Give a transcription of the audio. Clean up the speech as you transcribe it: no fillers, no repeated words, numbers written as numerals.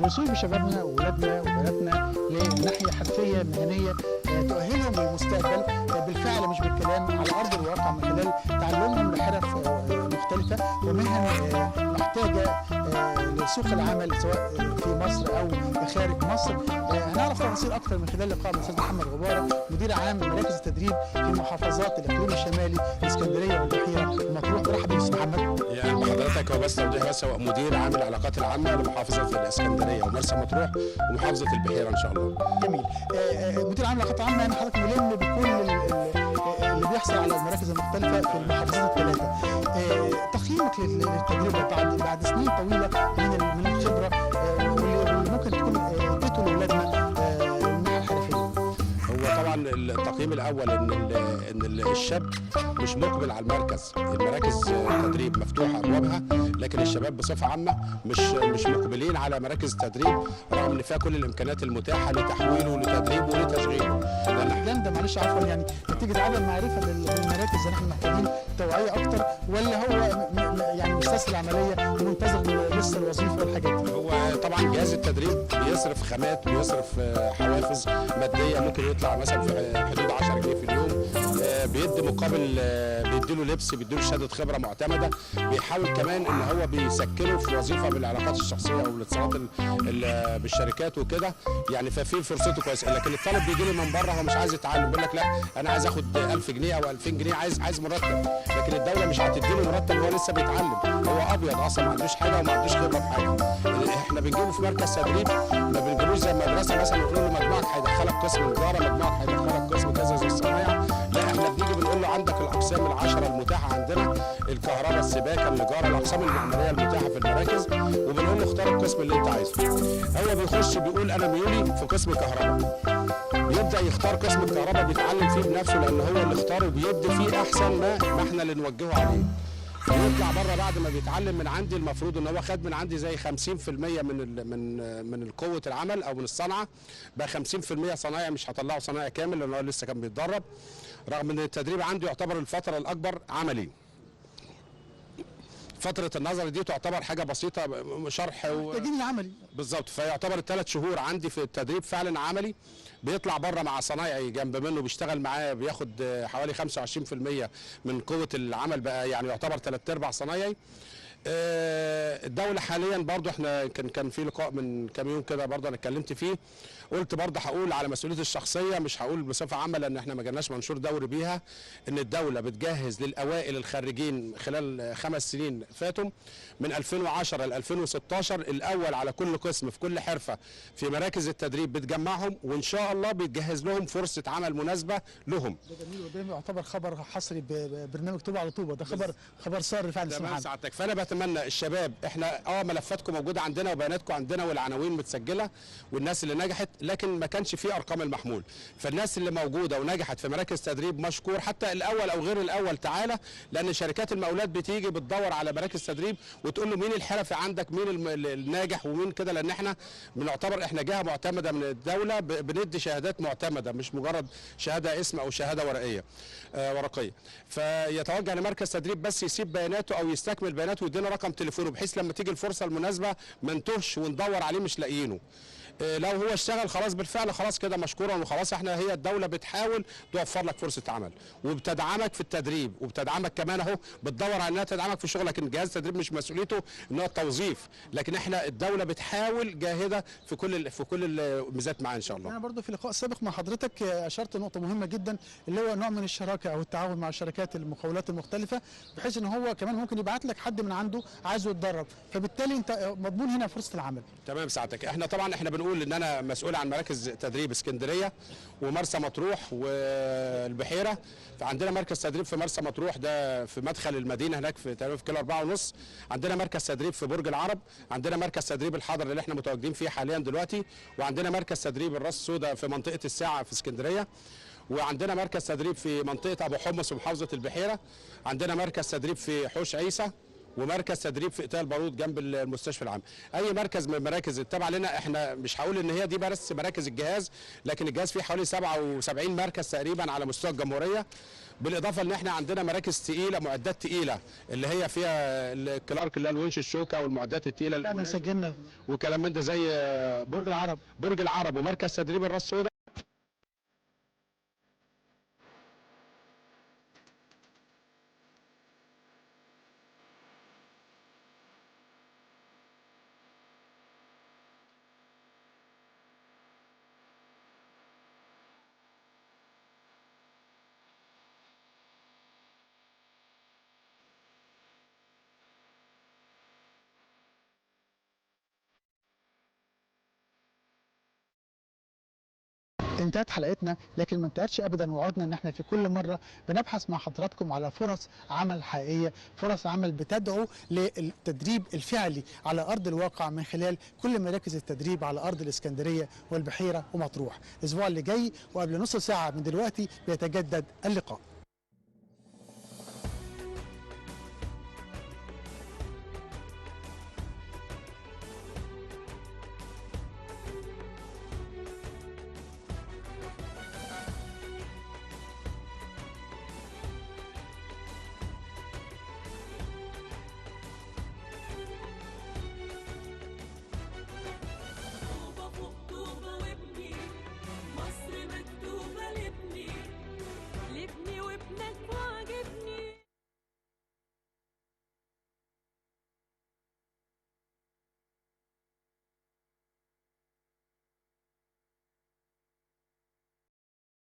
ويصيب بشبابنا واولادنا وبناتنا لناحيه حرفيه مهنيه تؤهلهم للمستقبل بالفعل مش بالكلام، على ارض الواقع من خلال تعلمهم لحرف مختلفه ومهن محتاجه لسوق العمل سواء في مصر او خارج مصر. هنعرف تفاصيل اكثر من خلال لقاء الاستاذ محمد غباره مدير عام مراكز التدريب في محافظات الاقليم الشمالي الاسكندريه والبحيره ومطروح. مرحبا يا استاذ محمد. يا حضرتك هو بس توضيح بس، هو مدير عام العلاقات العامه لمحافظه الاسكندريه ومرسى مطروح ومحافظه البحيره ان شاء الله. جميل. مدير عام العلاقات العامه يعني حضرتك ملم بكل اللي بيحصل على المراكز المختلفه في المحافظات الثلاثه. تقييمك للتجربه بعد سنين طويله من الخبره واللي ممكن تكون اديته لاولادنا من الناحيه الحرفيه. هو طبعا التقييم الاول ان الشاب مش مقبل على المركز، المراكز التدريب مفتوحه ابوابها، لكن الشباب بصفه عامه مش مقبلين على مراكز التدريب رغم ان فيها كل الامكانيات المتاحه لتحويله ولتدريبه ولتشغيله. الكلام ده معلش عفوا يعني نتيجه عدم معرفه بالمراكز اللي احنا محتاجين توعيه اكتر، ولا هو يعني مستسهل العمليه ومنتظر لسه الوظيفه والحاجات دي؟ هو طبعا جهاز التدريب بيصرف خامات ويصرف حوافز ماديه، ممكن يطلع مثلا في حدود 10 جنيه في اليوم، بيدي مقابل بيديله لبس، بيديله شهاده خبره معتمده، بيحاول كمان ان هو بيسكنه في وظيفه بالعلاقات الشخصيه والاتصالات بالشركات وكده، يعني ففي فرصته كويسه. لكن الطالب بيجي لي من بره هو مش عايز يتعلم، بيقول لك لا انا عايز اخد 1000 جنيه او 2000 جنيه، عايز مرتب، لكن الدوله مش هتديله مرتب وهو لسه بيتعلم، هو ابيض اصلا ما عندوش حاجه وما عندوش خبره في حاجه. احنا بنجيبه في مركز تدريب، ما بنجيبوش زي المدرسه مثلا نقول له مجموعك هيدخلك قسم تجاره، مجموعك هيدخلك قسم كذا زي الصنايع، لا احنا بنيجي بنقول له عندك الاقسام ال10 المتاحه عندنا، الكهرباء، السباكه، النجاره، الاقسام المعماريه المتاحه في المراكز، وبنقول له اختار القسم اللي انت عايزه. هو بيخش بيقول انا ميولي في قسم كهرباء، يبدا يختار قسم الكهرباء بيتعلم فيه بنفسه لان هو اللي اختاره وبيدي فيه احسن ما احنا اللي نوجهه عليه. ويطلع بره بعد ما بيتعلم من عندي، المفروض ان هو خد من عندي زي 50% من قوه العمل او من الصنعه، بقى 50% صنايعي، مش هطلعه صنايعي كامل لان هو لسه كان بيتدرب، رغم ان التدريب عنده يعتبر الفتره الاكبر عملي. فترة النظر دي تعتبر حاجة بسيطة، شرح محتاجين العملي بالظبط، فيعتبر ال3 شهور عندي في التدريب فعلا عملي. بيطلع بره مع صنايعي جنب منه بيشتغل معاه، بياخد حوالي 25% من قوة العمل، بقى يعني يعتبر 3/4 صنايعي. الدولة حاليا برضو احنا كان في لقاء من كام يوم كده برضو انا اتكلمت فيه، قلت برضو هقول على مسؤوليتي الشخصية، مش هقول بصفة عامة لان احنا ما جالناش منشور دوري بيها، ان الدولة بتجهز للاوائل الخريجين خلال 5 سنين فاتوا من 2010 ل 2016 الاول على كل قسم في كل حرفة في مراكز التدريب بتجمعهم، وان شاء الله بيتجهز لهم فرصة عمل مناسبة لهم. ده جميل، وده يعتبر خبر حصري ببرنامج طوبة على طوبة، ده خبر سار فعلا. تمام سعادتك. فانا بتمنى الشباب، احنا ملفاتكم موجوده عندنا وبياناتكم عندنا والعناوين متسجله والناس اللي نجحت، لكن ما كانش في ارقام المحمول، فالناس اللي موجوده ونجحت في مراكز تدريب مشكور، حتى الاول او غير الاول تعالى، لان شركات المقاولات بتيجي بتدور على مراكز تدريب وتقول له مين الحرفي عندك، مين الناجح ومين كده، لان احنا بنعتبر احنا جهه معتمده من الدوله، بندي شهادات معتمده مش مجرد شهاده اسم او شهاده ورقيه. فيتوجه لمركز تدريب بس يسيب بياناته او يستكمل بياناته ويدينا رقم تليفونه، بحيث لما تيجي الفرصه المناسبه ما نتوهش وندور عليه مش لاقيينه. لو هو اشتغل خلاص بالفعل خلاص كده مشكورا وخلاص، هي الدوله بتحاول توفر لك فرصه عمل وبتدعمك في التدريب وبتدعمك كمان اهو، بتدور على انها تدعمك في شغلك، لكن جهاز التدريب مش مسؤوليته ان هو التوظيف، لكن احنا الدوله بتحاول جاهده في كل الميزات معاه ان شاء الله. انا برضو في لقاء سابق مع حضرتك اشرت نقطه مهمه جدا، اللي هو نوع من الشراكه او التعاون مع شركات المقاولات المختلفه، بحيث ان هو كمان ممكن يبعت لك حد من عنده عايزه يتدرب، فبالتالي انت مضمون هنا فرصه العمل. تمام سعادتك. احنا طبعا بنقول ان انا مسؤول عن مراكز تدريب اسكندريه ومرسى مطروح والبحيره، فعندنا مركز تدريب في مرسى مطروح ده في مدخل المدينه هناك في تقريبا في كيلو 4.5، عندنا مركز تدريب في برج العرب، عندنا مركز تدريب الحضر اللي احنا متواجدين فيه حاليا دلوقتي، وعندنا مركز تدريب الراس السوداء في منطقه الساعه في اسكندريه، وعندنا مركز تدريب في منطقه ابو حمص ومحافظه البحيره، عندنا مركز تدريب في حوش عيسى، ومركز تدريب في ايتال بارود جنب المستشفى العام. اي مركز من المراكز التابعه لنا، احنا مش هقول ان هي دي بس مراكز الجهاز، لكن الجهاز فيه حوالي 77 مركز تقريبا على مستوى الجمهوريه، بالاضافه ان احنا عندنا مراكز تقيله، معدات تقيله اللي هي فيها الكلارك اللي هي الونش الشوكه والمعدات التقيله احنا سجلنا وكلام من ده زي برج العرب ومركز تدريب الراس السوداء. انتهت حلقتنا، لكن ما انتهتش ابدا، وعدنا ان احنا في كل مره بنبحث مع حضراتكم على فرص عمل حقيقيه، فرص عمل بتدعو للتدريب الفعلي على ارض الواقع من خلال كل مراكز التدريب على ارض الاسكندريه والبحيره ومطروح. الاسبوع اللي جاي وقبل نص ساعه من دلوقتي بيتجدد اللقاء.